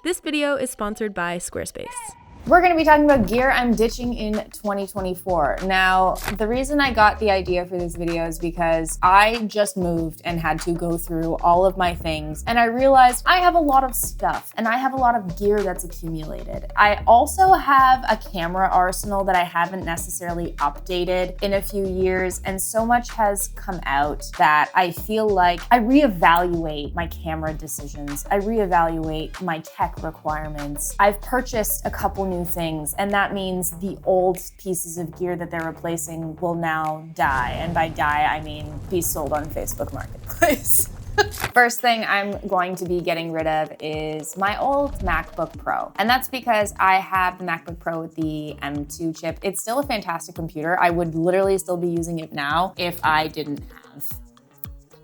This video is sponsored by Squarespace. We're going to be talking about gear I'm ditching in 2024. Now, the reason I got the idea for this video is because I just moved and had to go through all of my things, and I realized I have a lot of stuff and I have a lot of gear that's accumulated. I also have a camera arsenal that I haven't necessarily updated in a few years, and so much has come out that I feel like I reevaluate my camera decisions. I reevaluate my tech requirements. I've purchased a couple new things, and that means the old pieces of gear that they're replacing will now die. And by die, I mean be sold on Facebook Marketplace. First thing I'm going to be getting rid of is my old MacBook Pro. And that's because I have the MacBook Pro with the M2 chip. It's still a fantastic computer. I would literally still be using it now if I didn't have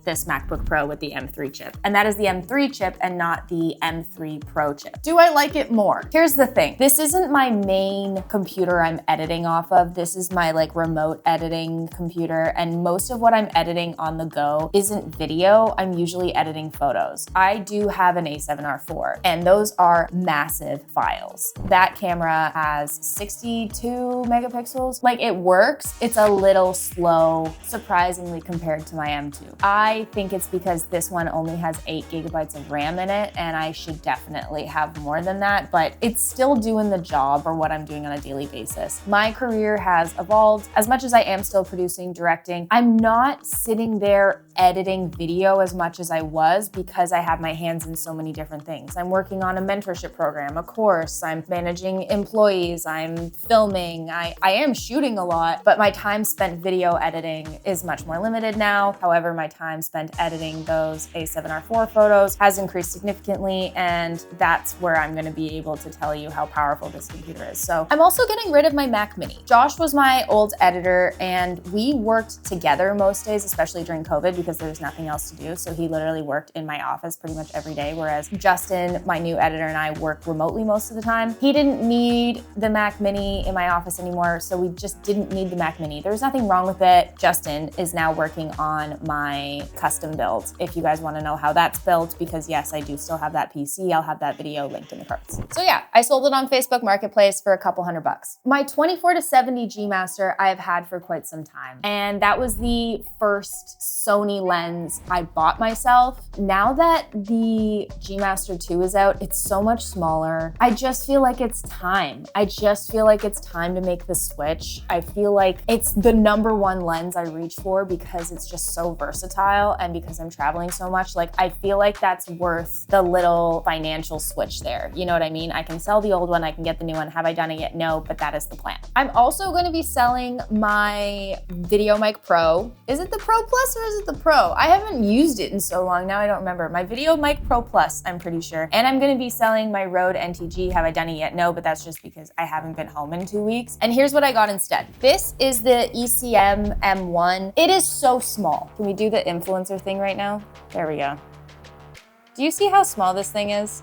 this MacBook Pro with the M3 chip. And that is the M3 chip and not the M3 Pro chip. Do I like it more? Here's the thing. This isn't my main computer I'm editing off of. This is my remote editing computer. And most of what I'm editing on the go isn't video. I'm usually editing photos. I do have an A7R IV, and those are massive files. That camera has 62 megapixels. It works. It's a little slow, surprisingly, compared to my M2. I think it's because this one only has 8 gigabytes of RAM in it, and I should definitely have more than that, but it's still doing the job for what I'm doing on a daily basis. My career has evolved. As much as I am still producing, directing, I'm not sitting there editing video as much as I was because I have my hands in so many different things. I'm working on a mentorship program, a course, I'm managing employees, I'm filming, I am shooting a lot, but my time spent video editing is much more limited now. However, my time spent editing those A7R IV photos has increased significantly, and that's where I'm gonna be able to tell you how powerful this computer is. So I'm also getting rid of my Mac Mini. Josh was my old editor, and we worked together most days, especially during COVID, because there was nothing else to do. So he literally worked in my office pretty much every day, whereas Justin, my new editor, and I work remotely most of the time. He didn't need the Mac Mini in my office anymore, so we just didn't need the Mac Mini. There's nothing wrong with it. Justin is now working on my custom build, if you guys want to know how that's built, because yes, I do still have that PC. I'll have that video linked in the cards. So yeah, I sold it on Facebook Marketplace for a couple $100. My 24-70 G Master I've had for quite some time, and that was the first Sony lens I bought myself. Now that the G Master 2 is out, it's so much smaller. I just feel like it's time. I just feel like it's time to make the switch. I feel like it's the #1 lens I reach for because it's just so versatile, and because I'm traveling so much, I feel like that's worth the little financial switch there. You know what I mean? I can sell the old one, I can get the new one. Have I done it yet? No, but that is the plan. I'm also going to be selling my Video Mic Pro. Is it the Pro Plus or is it the Pro? I haven't used it in so long now, I don't remember. My Video Mic Pro Plus, I'm pretty sure. And I'm going to be selling my Rode NTG. Have I done it yet? No, but that's just because I haven't been home in 2 weeks. And here's what I got instead. This is the ECM M1. It is so small. Can we do the influencer thing right now? There we go. Do you see how small this thing is?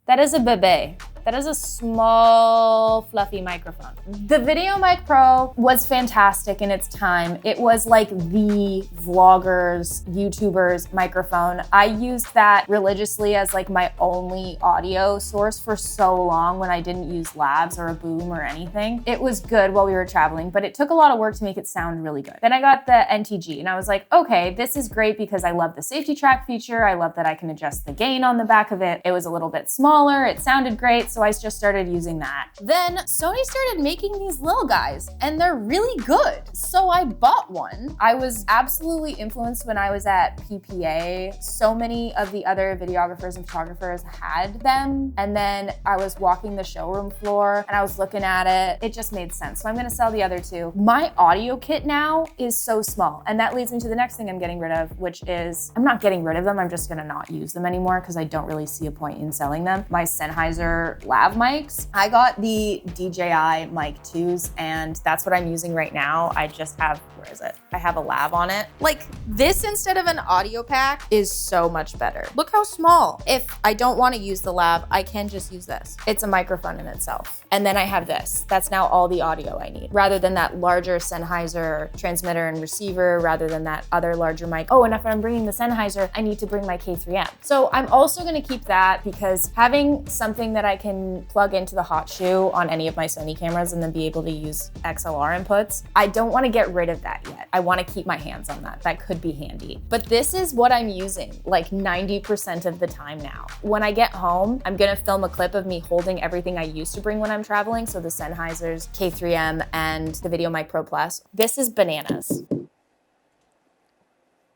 That is a bebe. That is a small, fluffy microphone. The Video Mic Pro was fantastic in its time. It was like the vloggers, YouTubers microphone. I used that religiously as my only audio source for so long when I didn't use labs or a boom or anything. It was good while we were traveling, but it took a lot of work to make it sound really good. Then I got the NTG, and I was like, okay, this is great because I love the safety track feature. I love that I can adjust the gain on the back of it. It was a little bit smaller. It sounded great. So I just started using that. Then Sony started making these little guys, and they're really good. So I bought one. I was absolutely influenced when I was at PPA. So many of the other videographers and photographers had them. And then I was walking the showroom floor and I was looking at it. It just made sense. So I'm gonna sell the other two. My audio kit now is so small. And that leads me to the next thing I'm getting rid of, which is, I'm not getting rid of them. I'm just gonna not use them anymore because I don't really see a point in selling them. My Sennheiser lav mics. I got the DJI Mic 2s, and that's what I'm using right now. I just have, where is it? I have a lav on it. Like, this instead of an audio pack is so much better. Look how small. If I don't want to use the lav, I can just use this. It's a microphone in itself. And then I have this. That's now all the audio I need, rather than that larger Sennheiser transmitter and receiver, rather than that other larger mic. Oh, and if I'm bringing the Sennheiser, I need to bring my K3M. So I'm also gonna keep that, because having something that I can plug into the hot shoe on any of my Sony cameras and then be able to use XLR inputs, I don't wanna get rid of that yet. I wanna keep my hands on that. That could be handy. But this is what I'm using like 90% of the time now. When I get home, I'm gonna film a clip of me holding everything I used to bring when I'm traveling. So the Sennheisers, K3M, and the Video Mic Pro Plus. This is bananas.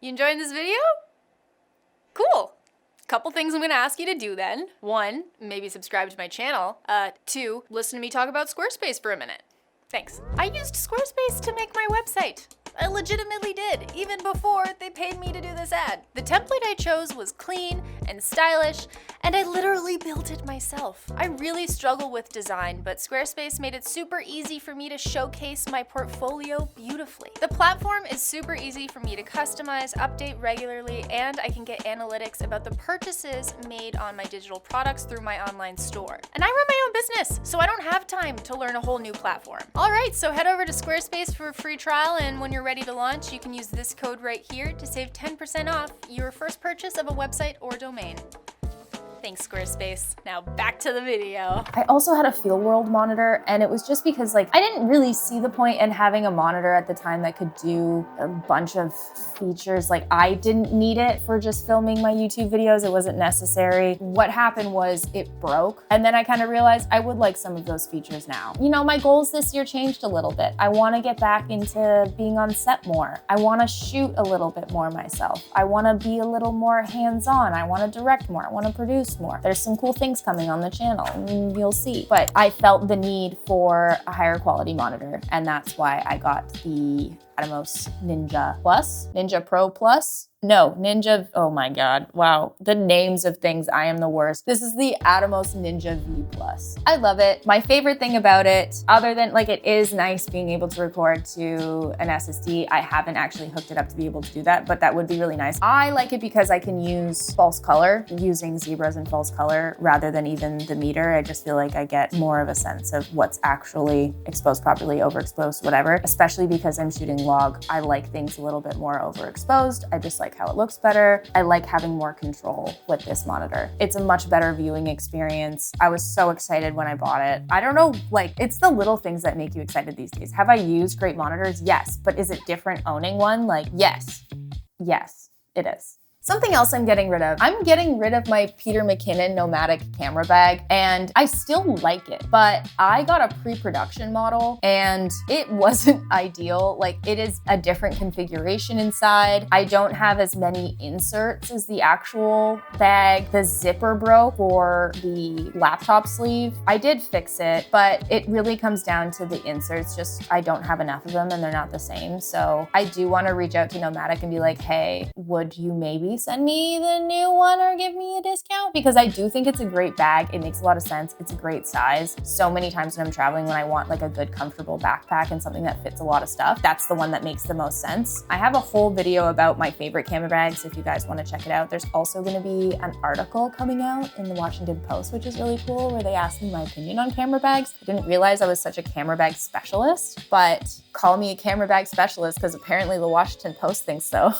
You enjoying this video? Cool. Couple things I'm gonna ask you to do then. 1, maybe subscribe to my channel. 2, listen to me talk about Squarespace for a minute. Thanks. I used Squarespace to make my website. I legitimately did, even before they paid me to do this ad. The template I chose was clean and stylish, and I literally built it myself. I really struggle with design, but Squarespace made it super easy for me to showcase my portfolio beautifully. The platform is super easy for me to customize, update regularly, and I can get analytics about the purchases made on my digital products through my online store. And I run my own business, so I don't have time to learn a whole new platform. All right, so head over to Squarespace for a free trial, and when you're ready to launch, you can use this code right here to save 10% off your first purchase of a website or domain. Thanks, Squarespace. Now back to the video. I also had a Feel World monitor, and it was just because like I didn't really see the point in having a monitor at the time that could do a bunch of features. Like, I didn't need it for just filming my YouTube videos. It wasn't necessary. What happened was it broke, and then I kind of realized I would like some of those features now. You know, my goals this year changed a little bit. I want to get back into being on set more. I want to shoot a little bit more myself. I want to be a little more hands-on. I want to direct more. I want to produce more. There's some cool things coming on the channel, and you'll see. But I felt the need for a higher quality monitor, and that's why I got the Atomos Ninja Plus, Ninja Pro Plus. No, Ninja, oh my God, wow. The names of things, I am the worst. This is the Atomos Ninja V Plus. I love it. My favorite thing about it, other than like it is nice being able to record to an SSD, I haven't actually hooked it up to be able to do that, but that would be really nice. I like it because I can use false color, using zebras and false color rather than even the meter. I just feel like I get more of a sense of what's actually exposed properly, overexposed, whatever, especially because I'm shooting log. I like things a little bit more overexposed. I just like how it looks better. I like having more control with this monitor. It's a much better viewing experience. I was so excited when I bought it. I don't know, like, it's the little things that make you excited these days. Have I used great monitors? Yes. But is it different owning one? Like, yes. Yes, it is. Something else I'm getting rid of. I'm getting rid of my Peter McKinnon nomadic camera bag, and I still like it, but I got a pre-production model and it wasn't ideal. Like, it is a different configuration inside. I don't have as many inserts as the actual bag. The zipper broke for the laptop sleeve. I did fix it, but it really comes down to the inserts. Just, I don't have enough of them and they're not the same. So I do want to reach out to Nomadic and be like, hey, would you maybe send me the new one or give me a discount? Because I do think it's a great bag. It makes a lot of sense. It's a great size. So many times when I'm traveling, when I want like a good, comfortable backpack and something that fits a lot of stuff, that's the one that makes the most sense. I have a whole video about my favorite camera bags if you guys want to check it out. There's also going to be an article coming out in the Washington Post, which is really cool, where they asked me my opinion on camera bags. I didn't realize I was such a camera bag specialist, but call me a camera bag specialist because apparently the Washington Post thinks so.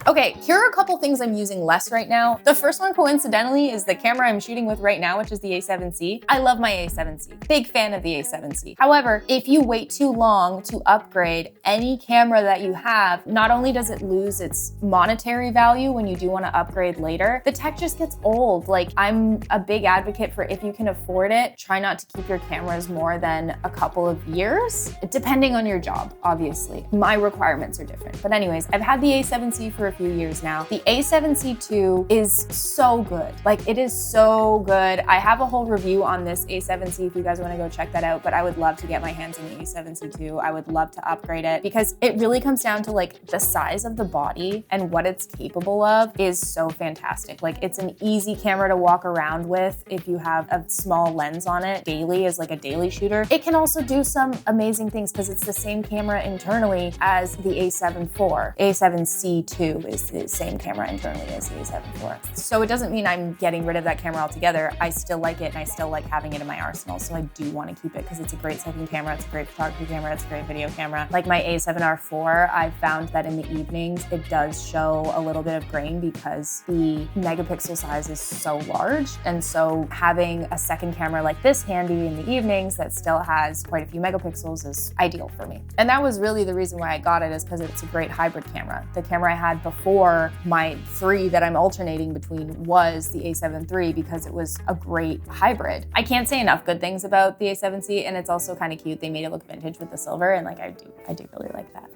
Okay, here are a couple things I'm using less right now. The first one, coincidentally, is the camera I'm shooting with right now, which is the A7C. I love my A7C. Big fan of the A7C. However, if you wait too long to upgrade any camera that you have, not only does it lose its monetary value when you do want to upgrade later, the tech just gets old. Like, I'm a big advocate for, if you can afford it, try not to keep your cameras more than a couple of years, depending on your job, obviously. My requirements are different. But anyways, I've had the A7C A7C for a few years now. The A7C II is so good. Like, it is so good. I have a whole review on this A7C if you guys want to go check that out, but I would love to get my hands on the A7C II. I would love to upgrade it because it really comes down to like the size of the body and what it's capable of is so fantastic. Like, it's an easy camera to walk around with if you have a small lens on it daily as like a daily shooter. It can also do some amazing things because it's the same camera internally as the A7 IV. A7C II is the same camera internally as the A7 IV. So it doesn't mean I'm getting rid of that camera altogether. I still like it and I still like having it in my arsenal. So I do want to keep it because it's a great second camera, it's a great photography camera, it's a great video camera. Like my A7R IV, I've found that in the evenings, it does show a little bit of grain because the megapixel size is so large. And so having a second camera like this handy in the evenings that still has quite a few megapixels is ideal for me. And that was really the reason why I got it, is because it's a great hybrid camera. The camera I had before my 3 that I'm alternating between was the A7 III because it was a great hybrid. I can't say enough good things about the A7C, and it's also kind of cute. They made it look vintage with the silver, and like I do really like that.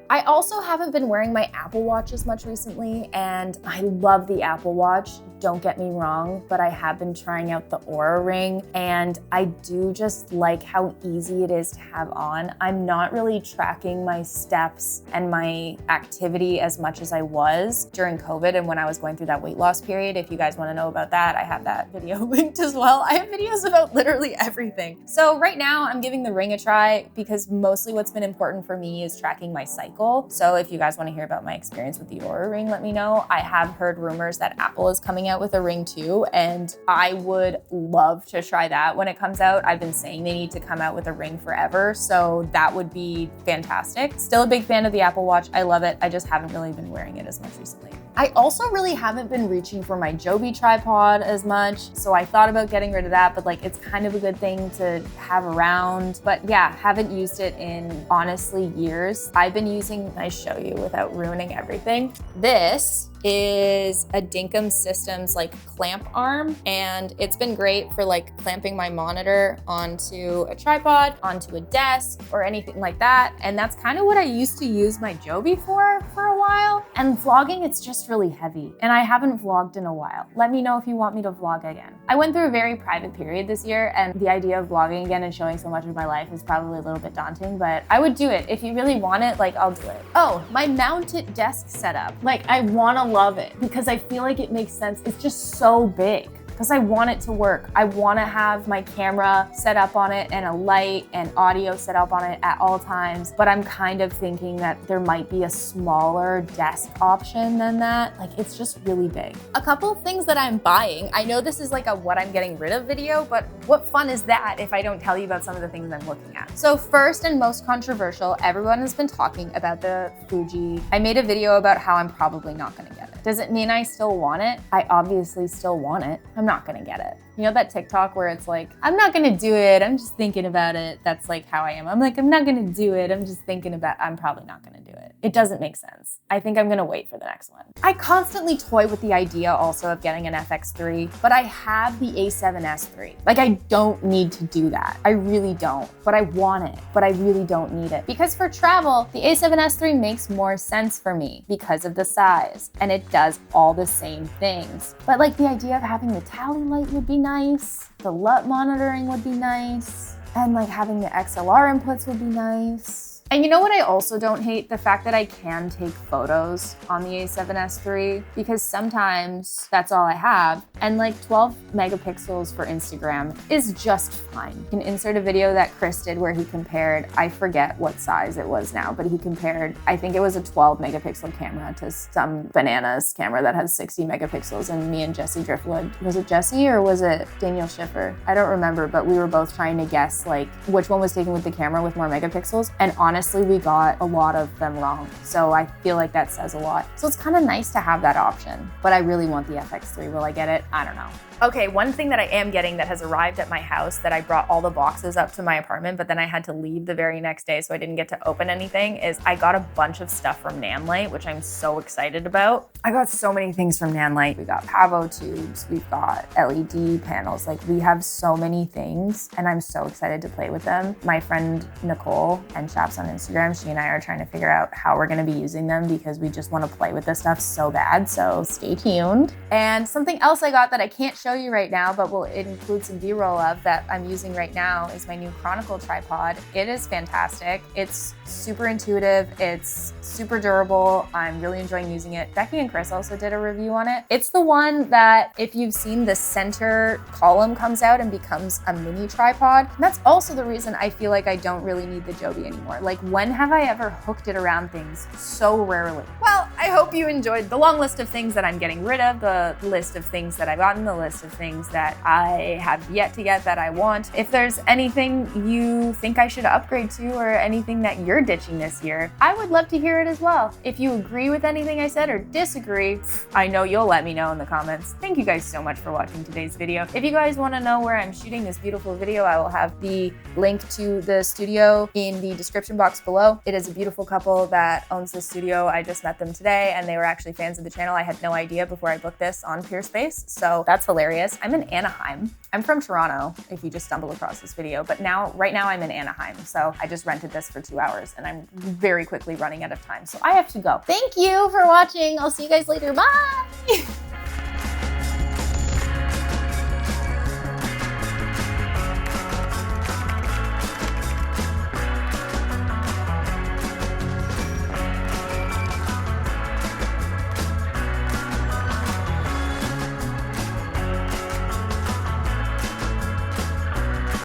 I also haven't been wearing my Apple Watch as much recently, and I love the Apple Watch, don't get me wrong, but I have been trying out the Oura Ring, and I do just like how easy it is to have on. I'm not really tracking my steps and my activity as much as I was during COVID and when I was going through that weight loss period. If you guys want to know about that, I have that video linked as well. I have videos about literally everything. So right now I'm giving the Ring a try because mostly what's been important for me is tracking my cycle. So if you guys want to hear about my experience with the Oura Ring, let me know. I have heard rumors that Apple is coming out with a ring too, and I would love to try that when it comes out. I've been saying they need to come out with a ring forever, so that would be fantastic. Still a big fan of the Apple Watch. I love it. I just haven't really been wearing it as much recently. I also really haven't been reaching for my Joby tripod as much, so I thought about getting rid of that, but like it's kind of a good thing to have around. But yeah, haven't used it in honestly years. I've been using, I show you without ruining everything. This is a Dinkum Systems like clamp arm, and it's been great for like clamping my monitor onto a tripod, onto a desk, or anything like that. And that's kind of what I used to use my Joby for a while. And vlogging, it's just really heavy, and I haven't vlogged in a while. Let me know if you want me to vlog again. I went through a very private period this year, and the idea of vlogging again and showing so much of my life is probably a little bit daunting, but I would do it. If you really want it, like I'll do it. Oh, my mounted desk setup. Like I wanna love it because I feel like it makes sense. It's just so big because I want it to work. I want to have my camera set up on it and a light and audio set up on it at all times, but I'm kind of thinking that there might be a smaller desk option than that. Like it's just really big. A couple of things that I'm buying. I know this is like a what I'm getting rid of video, but what fun is that if I don't tell you about some of the things I'm looking at? So first and most controversial, everyone has been talking about the Fuji. I made a video about how I'm probably not gonna get it. Does it mean I still want it? I obviously still want it. I'm not gonna get it. You know that TikTok where it's like, I'm not gonna do it, I'm just thinking about it. That's like how I am. I'm like, I'm not gonna do it, I'm just thinking about it. I'm probably not gonna do it. It doesn't make sense. I think I'm gonna wait for the next one. I constantly toy with the idea also of getting an FX3, but I have the A7S III. Like I don't need to do that. I really don't, but I want it, but I really don't need it. Because for travel, the A7S III makes more sense for me because of the size, and it does all the same things. But like the idea of having the tally light would be nice, the LUT monitoring would be nice, and like having the XLR inputs would be nice. And you know what I also don't hate? The fact that I can take photos on the A7S III, because sometimes that's all I have. And like 12 megapixels for Instagram is just fine. You can insert a video that Chris did where he compared, I forget what size it was now, but he compared, I think it was a 12 megapixel camera to some bananas camera that has 60 megapixels, and me and Jesse Driftwood, was it Jesse or was it Daniel Schiffer? I don't remember, but we were both trying to guess like which one was taken with the camera with more megapixels. And honestly, we got a lot of them wrong. So I feel like that says a lot. So it's kind of nice to have that option, but I really want the FX3. Will I get it? I don't know. Okay, one thing that I am getting that has arrived at my house that I brought all the boxes up to my apartment, but then I had to leave the very next day, so I didn't get to open anything, is I got a bunch of stuff from Nanlite, which I'm so excited about. I got so many things from Nanlite. We got Pavo tubes, we've got LED panels, like we have so many things and I'm so excited to play with them. My friend Nicole and Chaps on Instagram, she and I are trying to figure out how we're gonna be using them because we just wanna play with this stuff so bad, so stay tuned. And something else I got that I can't show you right now, but will include some B-roll of that I'm using right now is my new Chronicle tripod. It is fantastic. It's super intuitive. It's super durable. I'm really enjoying using it. Becky and Chris also did a review on it. It's the one that if you've seen the center column comes out and becomes a mini tripod. And that's also the reason I feel like I don't really need the Joby anymore. Like when have I ever hooked it around things? So rarely. Well, I hope you enjoyed the long list of things that I'm getting rid of, the list of things that I've gotten, the list of things that I have yet to get that I want. If there's anything you think I should upgrade to or anything that you're ditching this year, I would love to hear it as well. If you agree with anything I said or disagree, I know you'll let me know in the comments. Thank you guys so much for watching today's video. If you guys want to know where I'm shooting this beautiful video, I will have the link to the studio in the description box below. It is a beautiful couple that owns the studio. I just met them today and they were actually fans of the channel. I had no idea before I booked this on Peirce, so that's hilarious. I'm in Anaheim. I'm from Toronto, if you just stumble across this video, but right now I'm in Anaheim, so I just rented this for 2 hours and I'm very quickly running out of time, so I have to go. Thank you for watching. I'll see you guys later. Bye!